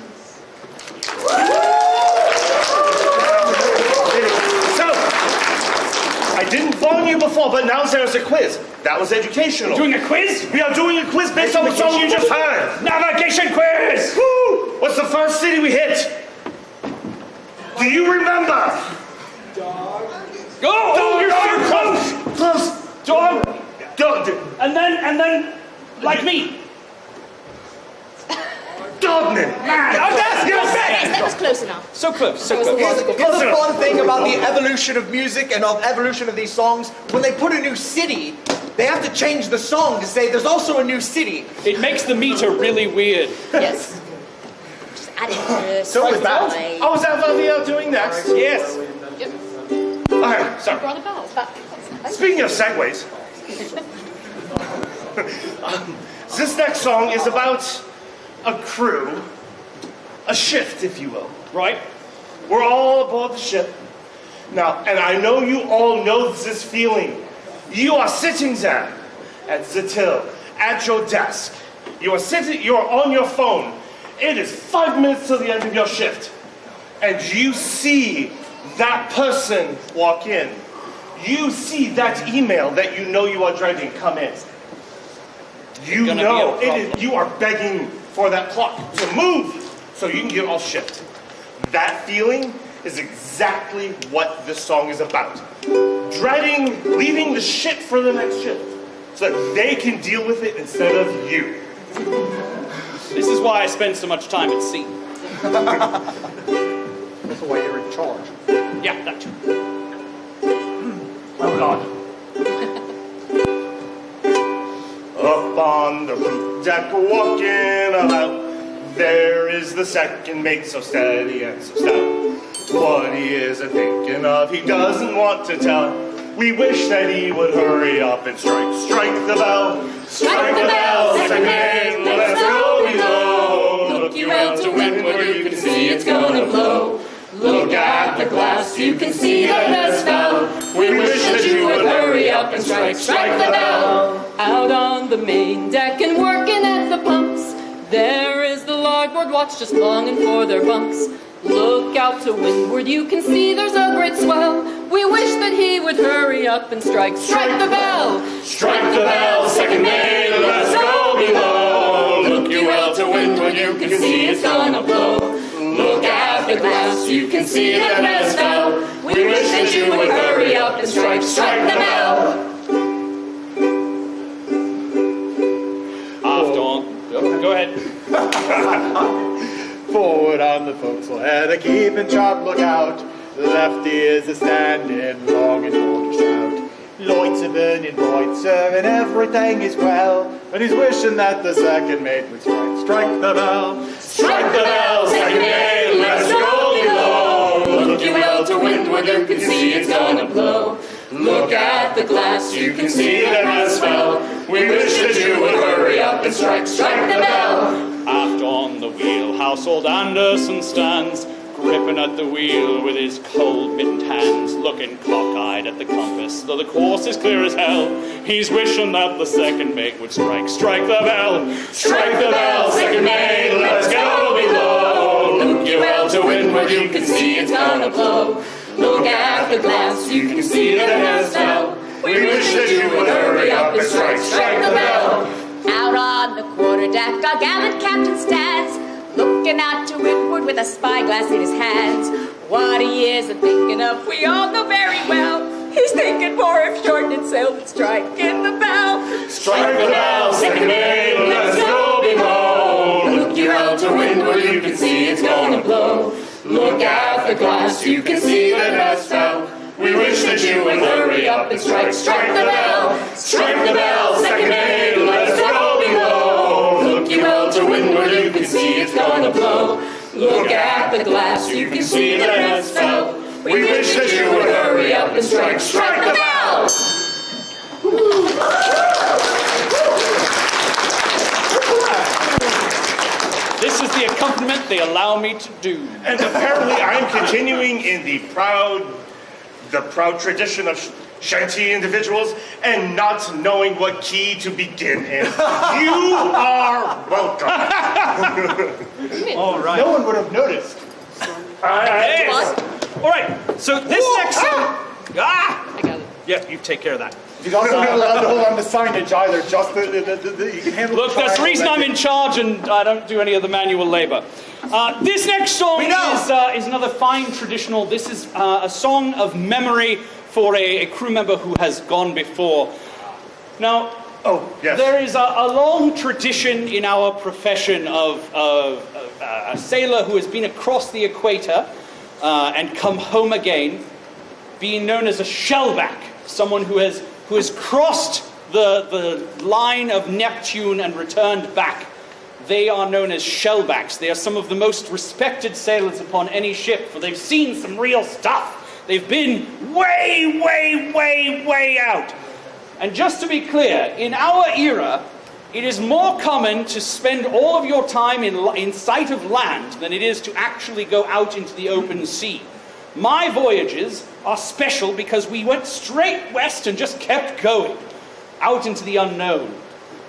[SPEAKER 3] So, I didn't warn you before, but now there's a quiz. That was educational.
[SPEAKER 1] Doing a quiz?
[SPEAKER 3] We are doing a quiz based on the song you just heard.
[SPEAKER 1] Navigation quiz!
[SPEAKER 3] Woo! What's the first city we hit? Do you remember?
[SPEAKER 1] Oh, you're so close. Don't. And then, like me.
[SPEAKER 3] Dogman!
[SPEAKER 6] That was close enough.
[SPEAKER 1] So close, so close.
[SPEAKER 4] Here's the fun thing about the evolution of music and of evolution of these songs. When they put a new city, they have to change the song to say there's also a new city.
[SPEAKER 1] It makes the meter really weird.
[SPEAKER 6] Yes. Just add it to
[SPEAKER 3] So is that? Oh, is that Valvio doing that?
[SPEAKER 1] Yes.
[SPEAKER 3] Alright, sorry.
[SPEAKER 2] Brought a bell.
[SPEAKER 3] Speaking of segues, this next song is about a crew, a shift, if you will.
[SPEAKER 1] Right?
[SPEAKER 3] We're all aboard the ship. Now, and I know you all know this feeling. You are sitting there at the till, at your desk. You are on your phone. It is 5 minutes till the end of your shift. And you see that person walk in. You see that email that you know you are dreading come in. You
[SPEAKER 1] Gonna
[SPEAKER 3] know
[SPEAKER 1] be a
[SPEAKER 3] it is, you are begging for that clock to move so you can get all shipped. That feeling is exactly what this song is about. Dreading leaving the shit for the next shift so that they can deal with it instead of you.
[SPEAKER 1] This is why I spend so much time at sea.
[SPEAKER 5] That's the way you're in charge.
[SPEAKER 1] Yeah, that too.
[SPEAKER 3] Oh God. Up on the roof deck walking about, there is the second mate so steady and so stout. What he is a-thinking of he doesn't want to tell. We wish that he would hurry up and strike the bell.
[SPEAKER 2] Strike the bell, second mate, let's go below. Look you out to windward, you can see it's gonna blow. Look at the glass, you can see that has fell. We wish that you would hurry up and strike the bell. Out on the main deck and working at the pumps, there is the larboard watch just longing for their bunks. Look out to windward, you can see there's a great swell. We wish that he would hurry up and strike the bell.
[SPEAKER 7] Strike the bell, second mate, let's go below. Look you out to windward, you can see it's gonna blow. Look at the glass, you can see that has fell. We wish that you would hurry up and strike the bell.
[SPEAKER 1] After on. Go ahead.
[SPEAKER 5] Forward on the forecastle head, a keeping sharp lookout. Left is a standing long and short to shout. Lights are burning bright, sir, and everything is well. And he's wishing that the second mate would strike the bell.
[SPEAKER 7] Strike the bell, second mate, let's go below. Look you out to windward, you can see it's gonna blow. Look at the glass, you can see that has fell. We wish that you would hurry up and strike the bell.
[SPEAKER 1] Aft on the wheelhouse, old Anderson stands, gripping at the wheel with his cold mittened hands, looking cockeyed at the compass, though the course is clear as hell. He's wishing that the second mate would strike the bell.
[SPEAKER 7] Strike the bell, second mate, let's go below. Look you out to windward, you can see it's gonna blow. Look at the glass, you can see that it has fell. We wish that you would hurry up and strike the bell.
[SPEAKER 6] Out on the quarterdeck, our gallant captain stands, looking out to windward with a spyglass in his hands. What he is a-thinking of, we all know very well. He's thinking more of shortening sail than striking the bell.
[SPEAKER 7] Strike the bell, second mate, let's go below. Look you out to windward, you can see it's gonna blow. Look at the glass, you can see that it has fell. We wish that you would hurry up and strike the bell. Strike the bell, second mate, let's go below. Look you out to windward, you can see it's gonna blow. Look at the glass, you can see that it has fell. We wish that you would hurry up and strike the bell.
[SPEAKER 1] This is the accompaniment they allow me to do.
[SPEAKER 3] And apparently I'm continuing in the proud tradition of Shanty individuals and not knowing what key to begin in. You are welcome.
[SPEAKER 1] All right.
[SPEAKER 5] No one would have noticed.
[SPEAKER 1] Yes. All right. So this next song. Ah!
[SPEAKER 2] I got it.
[SPEAKER 1] Yeah, you take care of that.
[SPEAKER 5] He's also not allowed to hold on to signage either, just the you can handle
[SPEAKER 1] Look,
[SPEAKER 5] the
[SPEAKER 1] that's the
[SPEAKER 5] triangle
[SPEAKER 1] reason I'm in charge and I don't do any of the manual labor. This next song is another fine traditional. This is a song of memory for a crew member who has gone before. Now,
[SPEAKER 3] Yes.
[SPEAKER 1] there is a long tradition in our profession of a sailor who has been across the equator and come home again, being known as a shellback, someone who has crossed the line of Neptune and returned back. They are known as shellbacks. They are some of the most respected sailors upon any ship, for they've seen some real stuff. They've been way, way, way, way out. And just to be clear, in our era, it is more common to spend all of your time in sight of land than it is to actually go out into the open sea. My voyages are special because we went straight west and just kept going, out into the unknown.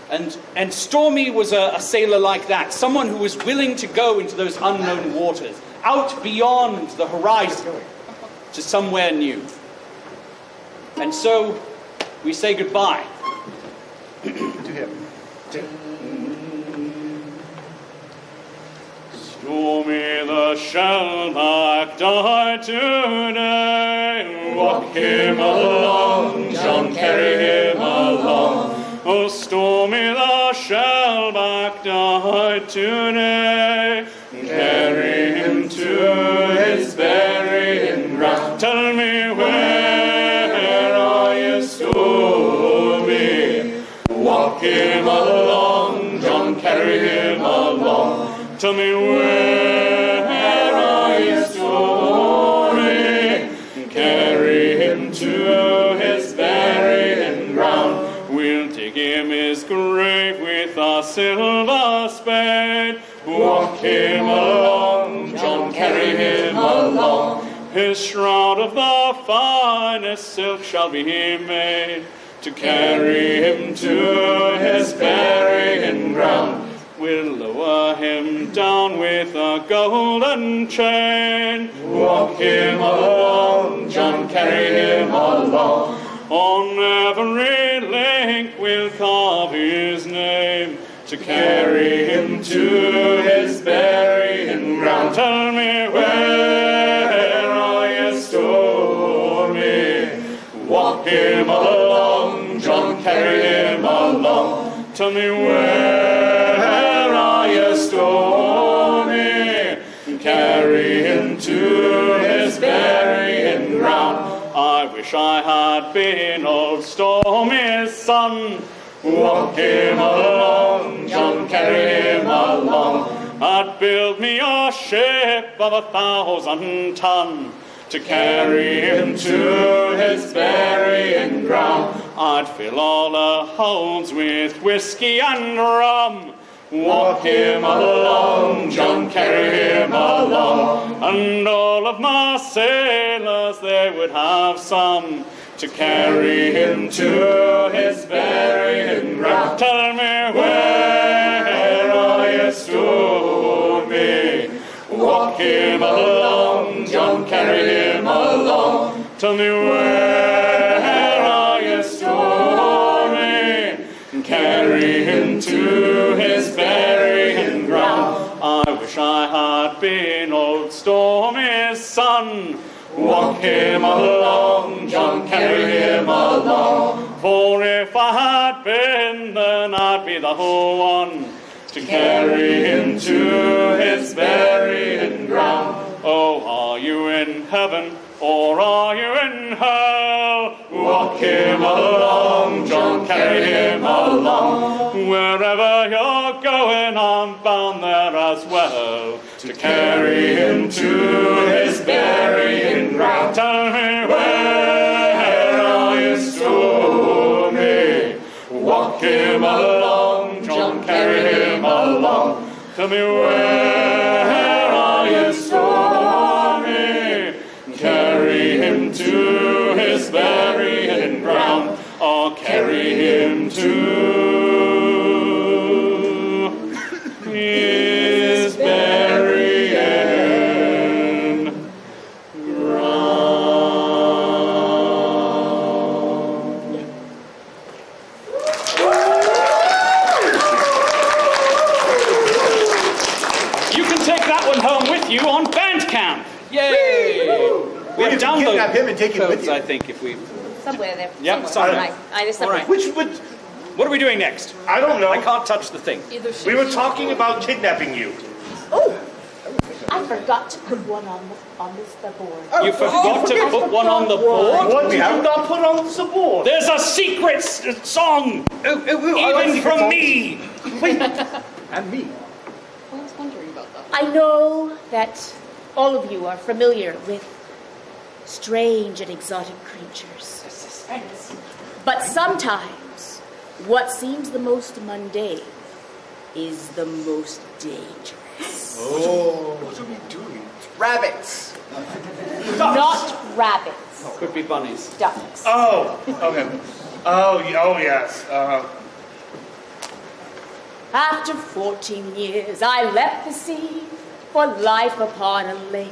[SPEAKER 1] And Stormy was a sailor like that, someone who was willing to go into those unknown waters, out beyond the horizon, to somewhere new. And so we say goodbye.
[SPEAKER 5] To him.
[SPEAKER 7] Stormy the shellback died today. Walk him along, John, carry him along. Oh, Stormy the shellback died today. Carry him to his burying ground. Tell me, where are you, Stormy? Walk him along, John, carry him along. Tell me, where are you, Stormy? Carry him to his burying ground. We'll dig him his grave with a silver spade. Walk him along, John, carry him along. His shroud of the finest silk shall be made, to carry him to his burying ground. We'll lower him down with a golden chain. Walk him along, John, carry him along. On every link we'll carve his name, to carry him to his burying ground. Tell me, where are you, Stormy? Walk him along, John, carry him along. Tell me, where are you, Stormy? Carry him to his burying ground. I wish I had been old Stormy's son. Walk him along, John, carry him along. I'd build me a ship of 1,000 ton, to carry him to his burying ground. I'd fill all the holds with whiskey and rum. Walk him along, John, carry him along. And all of my sailors, they would have some, to carry him to his burying ground. Tell me, where are you, Stormy? Walk him along, John, carry him along. Tell me, where are you, Stormy? Carry him to his burying ground. I wish I had been old Stormy's son. Walk him along, John, carry him along. For if I had been, then I'd be the whole one, to carry him to his burying ground. Oh, are you in heaven, or are you in hell? Walk him along, John, carry him along. Wherever you're going, I'm bound there as well, to carry him to his burying ground. Tell me, where are you, Stormy? Walk him along, John, carry him along. Tell me, where are you, Stormy? Carry him to his burying ground. I'll carry him to his burying ground.
[SPEAKER 1] You can take that one home with you on Bandcamp. Yay! We have downloaded
[SPEAKER 5] kidnap him and take him with
[SPEAKER 1] codes,
[SPEAKER 5] you.
[SPEAKER 1] I think, if we...
[SPEAKER 6] Somewhere there.
[SPEAKER 1] Yep,
[SPEAKER 6] somewhere.
[SPEAKER 1] somewhere.
[SPEAKER 6] Either
[SPEAKER 1] All
[SPEAKER 6] somewhere.
[SPEAKER 1] right.
[SPEAKER 3] Which would...
[SPEAKER 1] What are we doing next?
[SPEAKER 3] I don't know.
[SPEAKER 1] I can't touch the thing.
[SPEAKER 2] Either
[SPEAKER 3] We were talking about kidnapping you.
[SPEAKER 8] Oh, I forgot to put one on the board.
[SPEAKER 1] You forgot to put one on the board?
[SPEAKER 3] What did you not put on the board?
[SPEAKER 1] There's a secret song, even from me.
[SPEAKER 5] And me.
[SPEAKER 2] I was wondering about that.
[SPEAKER 8] I know that all of you are familiar with strange and exotic creatures. But sometimes, what seems the most mundane is the most dangerous.
[SPEAKER 4] What are we doing? Rabbits.
[SPEAKER 8] Not rabbits,
[SPEAKER 1] Could be bunnies.
[SPEAKER 8] ducks.
[SPEAKER 3] Oh, okay. Oh, yes.
[SPEAKER 8] After 14 years, I left the sea for life upon a lake.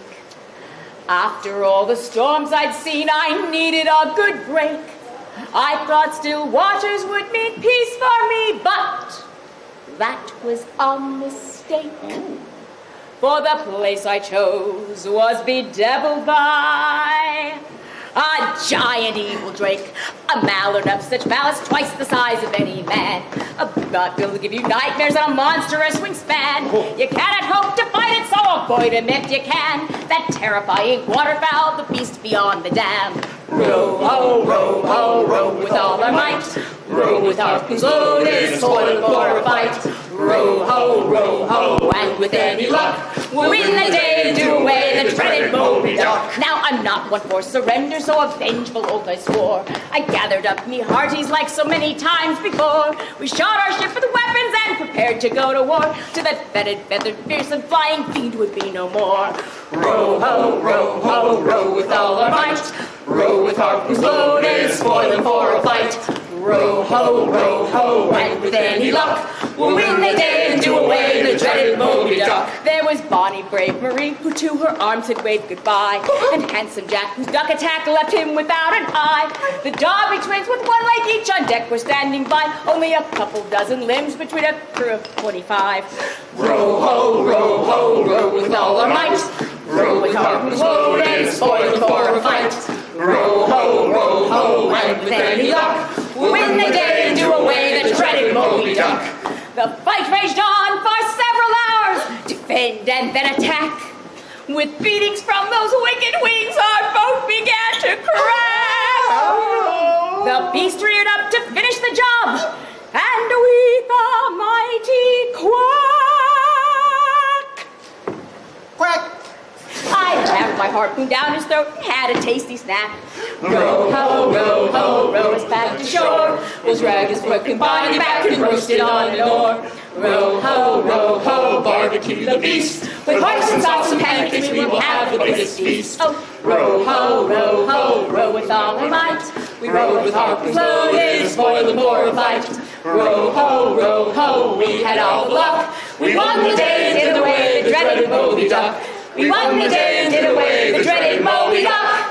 [SPEAKER 8] After all the storms I'd seen, I needed a good break. I thought still waters would mean peace for me, but that was a mistake. For the place I chose was bedeviled by a giant evil drake, a mallard of such malice twice the size of any man. A god will give you nightmares and a monstrous wingspan. You cannot hope to fight it, so avoid him if you can. That terrifying waterfowl, the beast beyond the dam. Row, ho, row with all our might. Row with harpoons loaded, spoiled for a fight. Row, ho, and with any luck, we'll win the day and do away the dreaded Moby Duck. Now I'm not one for surrender, so a vengeful oath I swore. I gathered up me hearties like so many times before. We shot our ship with weapons and prepared to go to war. To that fetid, feathered, fearsome flying fiend would be no more. Row, ho, row with all our might. Row with harpoons loaded, spoiling for a fight. Row, ho, and with any luck, we'll win the day and do away the dreaded Moby Duck. There was bonny, brave Marie, who to her arms had waved goodbye, and handsome Jack, whose duck attack left him without an eye. The Dobby twins, with one leg each on deck, were standing by, only a couple dozen limbs between a crew of 25. Row, ho, row with all our might. Row with harpoons loaded, spoiled for a fight. Row, ho, and with any luck, we'll win the day and do away the dreaded Moby Duck. The fight raged on for several hours, defend and then attack. With beatings from those wicked wings, our boat began to crack. The beast reared up to finish the job, and with a mighty quack,
[SPEAKER 4] Quack.
[SPEAKER 8] I rammed my harpoon down his throat and had a tasty snack. Row, ho, row us back to shore. We'll drag his broken body back and roast it on an oar. Row, ho, barbecue the beast. With hearts and sauce and pancakes, we will have the biggest feast. Oh, row, ho, row with all our might. We rowed with harpoons loaded, spoiling for a fight. Row, ho, we had all the luck. We won the day and did away the dreaded Moby Duck. We won the day and did away the dreaded Moby Duck.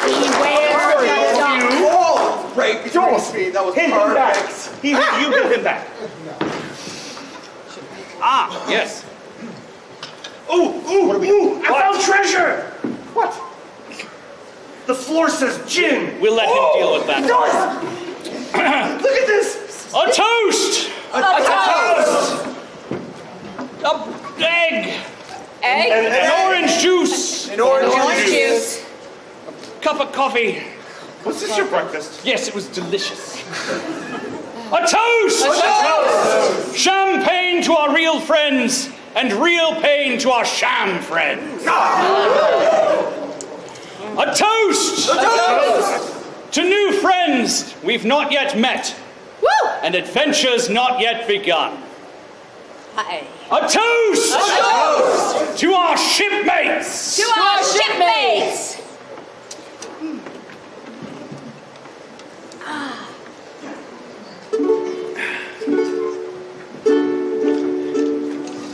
[SPEAKER 8] Beware the duck.
[SPEAKER 4] Oh, great. That was
[SPEAKER 3] Hit him back.
[SPEAKER 4] perfect.
[SPEAKER 3] You hit him back.
[SPEAKER 1] Ah, yes.
[SPEAKER 3] Ooh, I found treasure. What? The floor says gin.
[SPEAKER 1] We'll let him deal with that.
[SPEAKER 3] Look at this.
[SPEAKER 1] A toast!
[SPEAKER 8] A toast.
[SPEAKER 1] A egg!
[SPEAKER 8] Egg.
[SPEAKER 1] An orange juice!
[SPEAKER 4] An orange
[SPEAKER 8] Orange
[SPEAKER 4] juice.
[SPEAKER 8] juice.
[SPEAKER 1] Cup of coffee.
[SPEAKER 3] Was this your breakfast?
[SPEAKER 1] Yes, it was delicious. A toast!
[SPEAKER 8] A toast.
[SPEAKER 1] Champagne to our real friends and real pain to our sham friends. A toast!
[SPEAKER 4] A toast.
[SPEAKER 1] To new friends we've not yet met
[SPEAKER 8] Woo.
[SPEAKER 1] and adventures not yet begun.
[SPEAKER 8] Hi.
[SPEAKER 1] A toast!
[SPEAKER 8] A toast.
[SPEAKER 1] To our shipmates!
[SPEAKER 8] To our shipmates.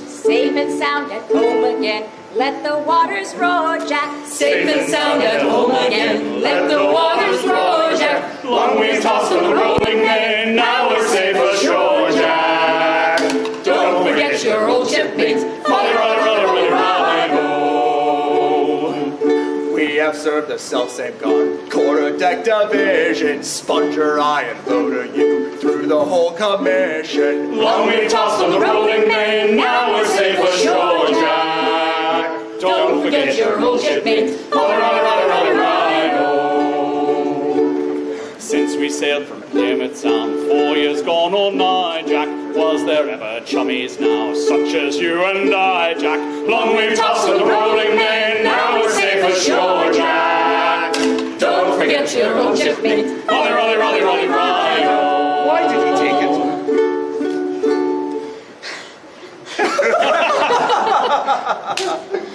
[SPEAKER 8] Safe and sound at home again. Let the waters roar, Jack.
[SPEAKER 2] Safe and sound at home again. Let the waters roar, Jack.
[SPEAKER 3] Long we've tossed on the rolling main, now we're safe ashore, Jack.
[SPEAKER 2] Don't forget your old shipmates.
[SPEAKER 3] Father, rudder,
[SPEAKER 4] serve the self-same God. Quarter-deck division, sponge your eye and motor you through the whole commission.
[SPEAKER 7] Long we tossed on the rolling main, now we're safe ashore, Jack. Don't forget your old shipmate.
[SPEAKER 1] Since we sailed from Plymouth Sound 4 years gone or nigh, Jack, was there ever chummies now, such as you and I, Jack?
[SPEAKER 7] Long we've tossed on the rolling main, now we're safe ashore, Jack. Don't forget your old shipmate. Rolly, rolly, rolly, rolly, rolly.
[SPEAKER 3] Why did he take it?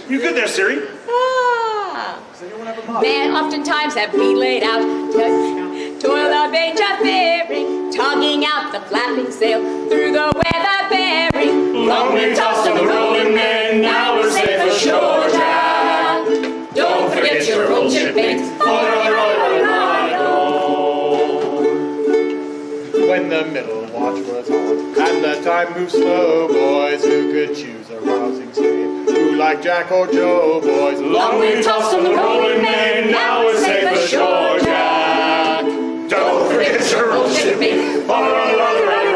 [SPEAKER 3] You good there, Siri?
[SPEAKER 8] Then oftentimes have we laid out, toil our major bearing, tugging out the flapping sail through the weather bearing.
[SPEAKER 7] Long we've tossed on the rolling main, now we're safe ashore, Jack. Don't forget your old shipmate. Rolly, rolly, rolly, rolly, rolly.
[SPEAKER 5] When the middle watch was on, and the time moved slow, boys, who could choose a rousing stave? Who like Jack or Joe, boys?
[SPEAKER 7] Long we've tossed on the rolling main, now we're safe ashore, Jack. Don't forget your old shipmate. Rolly, rolly, rolly, rolly,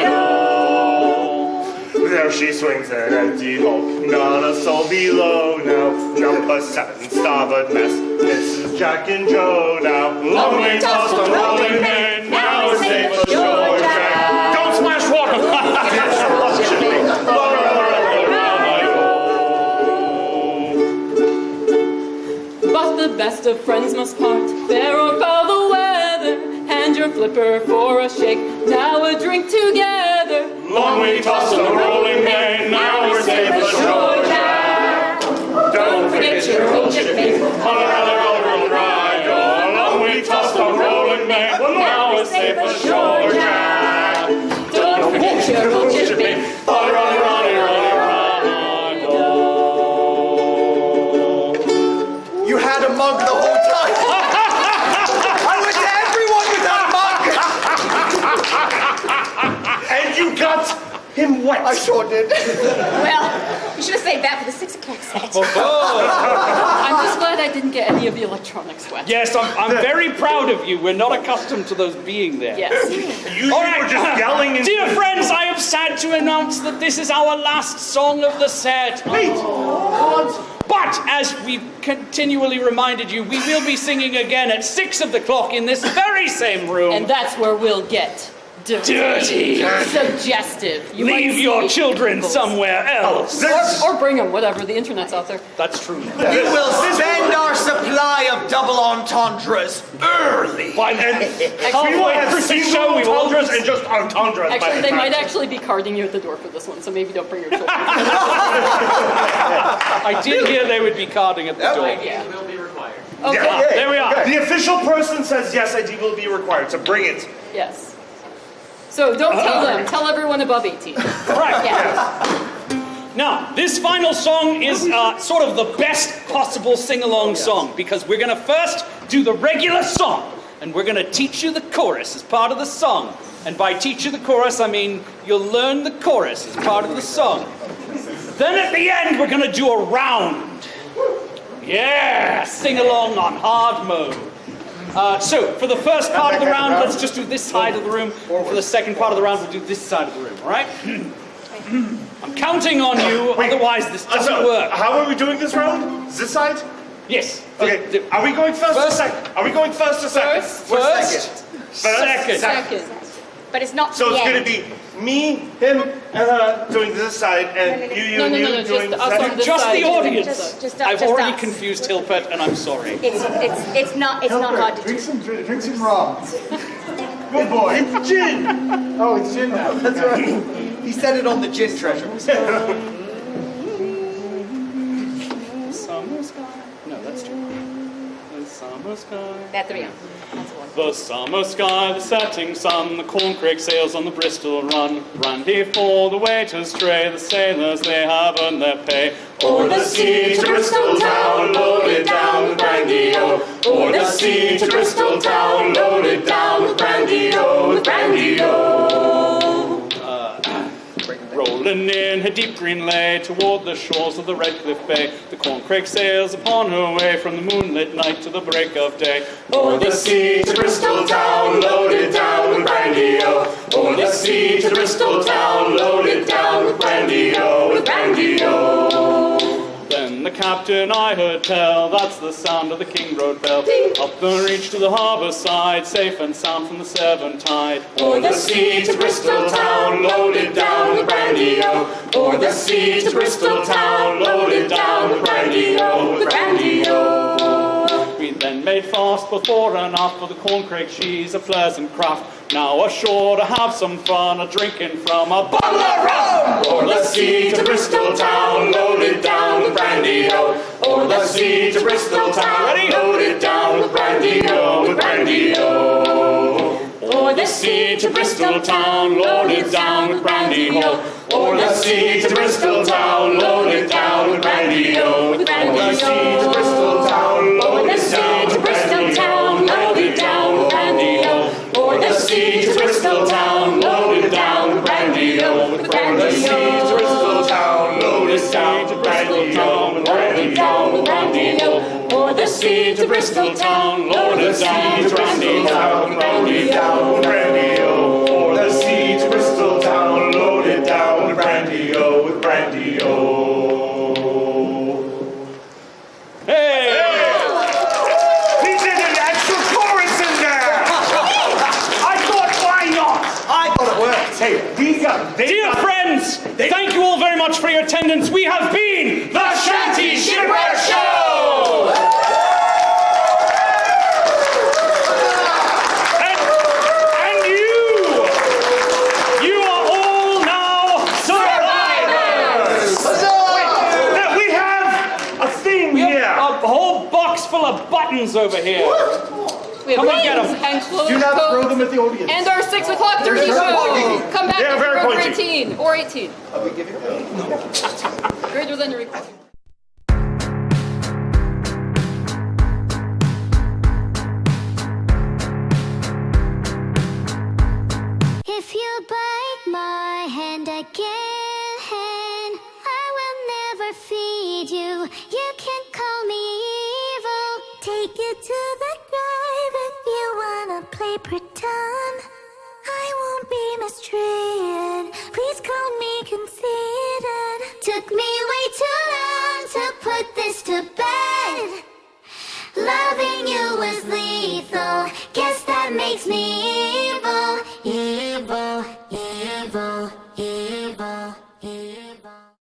[SPEAKER 7] rolly.
[SPEAKER 3] There she swings an empty hulk, not a soul below now. Number 7, starboard mess. This is Jack and Joe now.
[SPEAKER 7] Long we tossed on the rolling main, now we're safe ashore, Jack.
[SPEAKER 1] Don't smash water!
[SPEAKER 2] But the best of friends must part, fair or foul the weather. Hand your flipper for a shake, now a drink together.
[SPEAKER 7] Long we tossed on the rolling main, now we're safe ashore, Jack. Don't forget your old shipmate. Rolly, rolly, rolly, rolly, rolly. Long we tossed on the rolling main, now we're safe ashore, Jack. Don't forget your old shipmate. Rolly, rolly, rolly, rolly, rolly.
[SPEAKER 4] You had a mug the whole time. I went to everyone with that mug.
[SPEAKER 3] And you got him wet.
[SPEAKER 4] I sure did.
[SPEAKER 8] Well, you should have saved that for the 6 o'clock set.
[SPEAKER 2] I'm just glad I didn't get any of the electronics wet.
[SPEAKER 1] Yes, I'm very proud of you. We're not accustomed to those being there.
[SPEAKER 2] Yes.
[SPEAKER 3] You
[SPEAKER 1] All right,
[SPEAKER 3] were just yelling and...
[SPEAKER 1] Dear friends, I am sad to announce that this is our last song of the set.
[SPEAKER 3] Wait!
[SPEAKER 1] But as we've continually reminded you, we will be singing again at 6 o'clock in this very same room.
[SPEAKER 2] And that's where we'll get dirty. Suggestive. You might
[SPEAKER 1] Leave your
[SPEAKER 2] see
[SPEAKER 1] children
[SPEAKER 2] people.
[SPEAKER 1] somewhere else.
[SPEAKER 2] Or bring them, whatever. The internet's out there.
[SPEAKER 1] That's true.
[SPEAKER 4] We will spend our supply of double entendres early.
[SPEAKER 1] By
[SPEAKER 3] We
[SPEAKER 1] halfway
[SPEAKER 3] will have
[SPEAKER 1] through the
[SPEAKER 3] single
[SPEAKER 1] show, we won't.
[SPEAKER 3] entendres and just entendres.
[SPEAKER 2] Actually, they might actually be carding you at the door for this one, so maybe don't bring your children.
[SPEAKER 1] I did hear they would be carding at the door.
[SPEAKER 2] Yeah.
[SPEAKER 1] Ah,
[SPEAKER 2] Okay.
[SPEAKER 1] there we are.
[SPEAKER 3] The official person says yes, ID will be required, so bring it.
[SPEAKER 2] Yes. So don't tell them. Tell everyone above 18.
[SPEAKER 1] Right.
[SPEAKER 2] Yeah.
[SPEAKER 1] Now, this final song is sort of the best possible sing-along song, because we're going to first do the regular song, and we're going to teach you the chorus as part of the song. And by teach you the chorus, I mean you'll learn the chorus as part of the song. Then at the end, we're going to do a round. Yeah, sing-along on hard mode. So, for the first part of the round, let's just do this side of the room. For the second part of the round, we'll do this side of the room, all right? I'm counting on you, otherwise this doesn't work.
[SPEAKER 3] How are we doing this round? This side?
[SPEAKER 1] Yes.
[SPEAKER 3] Okay. Are we going first or second? Are we going first or second?
[SPEAKER 1] First, second.
[SPEAKER 2] Second.
[SPEAKER 8] But it's not
[SPEAKER 3] So
[SPEAKER 8] the
[SPEAKER 3] it's
[SPEAKER 8] end.
[SPEAKER 3] going to be me, him, and her doing this side, and you,
[SPEAKER 2] No,
[SPEAKER 3] and you
[SPEAKER 2] just
[SPEAKER 3] doing
[SPEAKER 2] us
[SPEAKER 3] this
[SPEAKER 2] on
[SPEAKER 3] side.
[SPEAKER 2] this
[SPEAKER 1] Just
[SPEAKER 2] side.
[SPEAKER 1] the audience.
[SPEAKER 8] Just
[SPEAKER 1] I've already
[SPEAKER 8] us.
[SPEAKER 1] confused Hilpert, and I'm sorry.
[SPEAKER 8] It's not hard to do.
[SPEAKER 5] Drink some rum. Good boy.
[SPEAKER 3] It's gin.
[SPEAKER 5] Oh, it's gin now.
[SPEAKER 4] That's right. He said it on the gin treasure.
[SPEAKER 1] Summer sky. No, that's true. The summer sky.
[SPEAKER 8] That 3 on. That's one.
[SPEAKER 1] The summer sky, the setting sun, the corncrake sails on the Bristol run. Brandy for the waiters tray, the sailors they have earned their pay.
[SPEAKER 7] O'er the sea to Bristol town, loaded down with brandy-o. O'er the sea to Bristol town, loaded down with brandy-o, with brandy-o.
[SPEAKER 1] Rolling Pulling in her deep green lay toward the shores of the Red Cliff Bay. The corncrake sails upon her way from the moonlit night to the break of day.
[SPEAKER 7] O'er the sea to Bristol town, loaded down with brandy-o. O'er the sea to Bristol town, loaded down with brandy-o, with brandy-o.
[SPEAKER 1] Then the captain I heard tell, that's the sound of the King Road bell. Up the reach to the harbour side, safe and sound from the Severn tide.
[SPEAKER 7] O'er the sea to Bristol town, loaded down with brandy-o. O'er the sea to Bristol town, loaded down with brandy-o, with brandy-o.
[SPEAKER 1] We then made fast before and aft, for the corncrake she's a pleasant craft. Now ashore to have some fun, a drinking from a bottle of rum.
[SPEAKER 7] O'er the sea to Bristol town, loaded down with brandy-o. O'er the sea to Bristol town, loaded down with brandy-o, with brandy-o.
[SPEAKER 1] O'er the sea to Bristol town, loaded down with brandy-o.
[SPEAKER 7] O'er the sea to Bristol town, loaded down with brandy-o, with brandy-o. O'er the sea to Bristol town, loaded down with brandy-o, loaded down with brandy-o. O'er the sea to Bristol town, loaded down with brandy-o, with brandy-o. O'er the sea to Bristol town, loaded down with brandy-o, with brandy-o, with brandy-o. O'er the sea to Bristol town, loaded down with brandy-o, with brandy-o, with brandy-o. O'er the sea to Bristol town, loaded down with brandy-o, with brandy-o.
[SPEAKER 1] Hey!
[SPEAKER 3] He did an extra chorus in there! I thought, why not?
[SPEAKER 4] I thought it worked.
[SPEAKER 3] Hey,
[SPEAKER 1] Dear friends, thank you all very much for your attendance. We have been
[SPEAKER 7] The Shanty Shipwreck Show!
[SPEAKER 1] And you are all now survivors.
[SPEAKER 3] we have a theme
[SPEAKER 1] We
[SPEAKER 3] here.
[SPEAKER 1] have a whole box full of buttons over here.
[SPEAKER 2] We have
[SPEAKER 1] Come on, get
[SPEAKER 2] rings
[SPEAKER 1] 'em.
[SPEAKER 2] and clothes
[SPEAKER 5] Do not throw
[SPEAKER 2] coats
[SPEAKER 5] them at the audience.
[SPEAKER 2] and our 6 o'clock dirty
[SPEAKER 5] They're very
[SPEAKER 2] show.
[SPEAKER 5] pointy.
[SPEAKER 2] Come back
[SPEAKER 3] They're
[SPEAKER 2] if
[SPEAKER 3] very
[SPEAKER 2] you're over
[SPEAKER 3] pointy.
[SPEAKER 2] 18 or 18.
[SPEAKER 5] Okay, give it
[SPEAKER 2] Greater than your request.
[SPEAKER 9] If you bite my hand again, I will never feed you. You can call me evil. Take you to the grave if you wanna play pretend.